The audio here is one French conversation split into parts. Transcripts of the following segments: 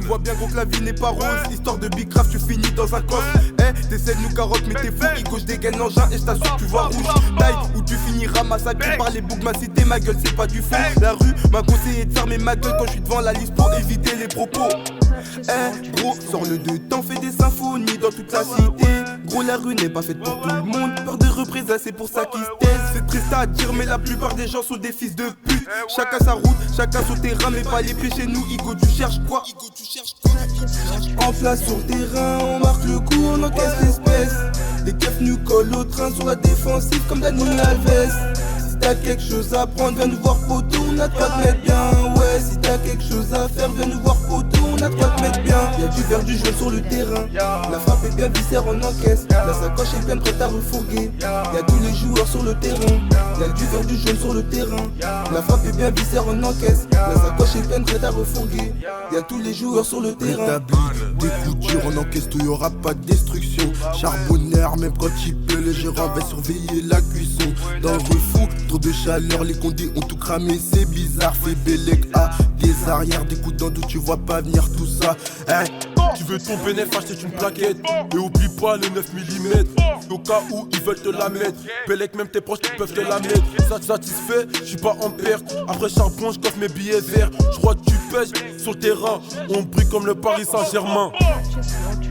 Tu vois bien gros que la vie n'est pas rose. Histoire de Big Craft, tu finis dans un coffre. T'essaies de nous carotte mais t'es fou. Igo, je dégaine l'engin et je t'assure que tu vois rouge. Taille où tu finiras massacré par les boucs. Ma cité, ma gueule c'est pas du fond. La rue m'a conseillé de fermer ma gueule quand je suis devant la liste pour éviter les propos. Gros, sors le deux temps, fais des symphonies dans toute la cité. Gros, la rue n'est pas faite pour tout le monde. Peur de représailles, c'est pour ça qu'ils se taisent. C'est triste à dire, mais la plupart des gens sont des fils de pute. Chacun sa route, chacun son terrain, mais pas les pieds chez nous. Igo, tu cherches quoi? En place sur le terrain, on marque le coup, on encaisse l'espèce. Les keufs nous collent au train sur la défensive comme Daniel Alves. Si t'as quelque chose à prendre, viens nous voir poteau, on a de quoi te mettre bien. Ouais, si t'as quelque chose à faire, viens nous voir poteau, on a de quoi te mettre bien. Y'a du vert, du jaune sur le terrain. La frappe est bien viscère, on encaisse. La sacoche est pleine, prête à refourguer. Y'a tous les joueurs sur le terrain. Y'a du vert, du jaune sur le terrain. La frappe est bien viscère, on encaisse. La sacoche est pleine, prête à refourguer. Y'a tous les joueurs sur le terrain. Établi, des coups durs, on encaisse tout, y'aura pas de destruction. Charbonnaire, même quand il pleut, les gérants va surveiller la cuisson. Dans le refou, trop de chaleur, les condés ont tout cramé, c'est bizarre. Fait Bélec à des arrières, des coups d'en tu vois pas venir tout ça. Tu veux ton bénéf, acheter une plaquette. Et oublie pas les 9 mm. Au cas où ils veulent te la mettre. Bélec, même tes proches peuvent te la mettre. Ça te satisfait, j'suis pas en perte. Après charbon, j'coffre mes billets verts. J'crois que tu pèses sur le terrain. On brille comme le Paris Saint-Germain.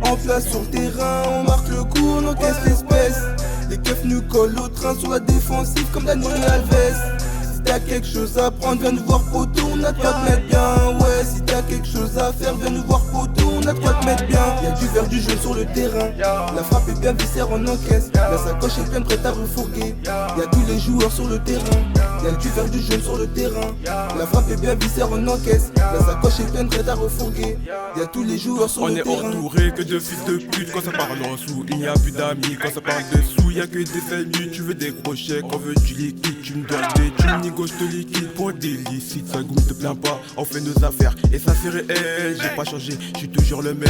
En place sur le terrain, on marque le coup, on encaisse l'espèce. Les keufs nous collent au train sur la défensive comme Daniel Alves. Si t'as quelque chose à prendre, viens nous voir poteau, on a de quoi te mettre bien. Ouais, si t'as quelque chose à faire, viens nous voir poteau, on a de quoi te mettre bien. Y'a du vert, du jaune sur le terrain. La frappe est bien viscère, on encaisse. La sacoche est pleine, prête à refourguer. Y'a tous les joueurs sur le terrain. Y'a du vert, du jaune sur le terrain. La frappe est bien viscère, on encaisse. La sacoche est pleine, prête à refourguer. Y'a tous les joueurs sur le terrain. On est entouré que de fils de pute. Quand ça parle en sous, il n'y a plus d'amis. Quand ça parle de sous, y'a que des ennemis. Tu veux des gros chèques, on veut du liquide. Tu me donnes des thunes, nigo, j'te liquide. Pour des licites, ça goûte, te plains pas. On fait nos affaires et ça c'est réel. J'ai pas changé, j'suis toujours le même.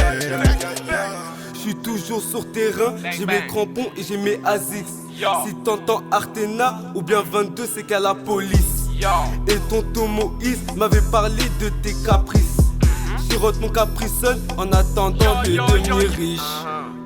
J'suis toujours sur terrain, j'ai mes crampons et j'ai mes ASICS. Si t'entends Artena ou bien 22, c'est qu'à la police. Et tonton Moïse m'avait parlé de tes caprices. Sirote mon capricole en attendant de devenir riche.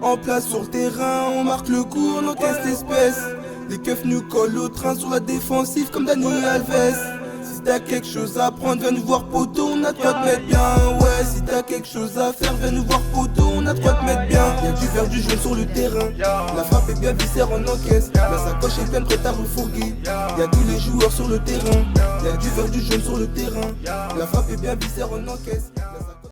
En place sur le terrain, on marque le coup, on encaisse l'espèce. Les keufs nous collent au train sur la défensive comme Daniel Alves. Si t'as quelque chose à prendre, viens nous voir poteau, on a de quoi te mettre bien. Ouais, si t'as quelque chose à faire, viens nous voir poteau, on a de quoi te mettre bien. Y'a du vert, du jaune sur le terrain. La frappe est bien viscère, on encaisse. La sacoche est pleine, prête à refourguer. Y'a tous les joueurs sur le terrain. Y'a du vert, du jaune sur le terrain. La frappe est bien viscère, on encaisse.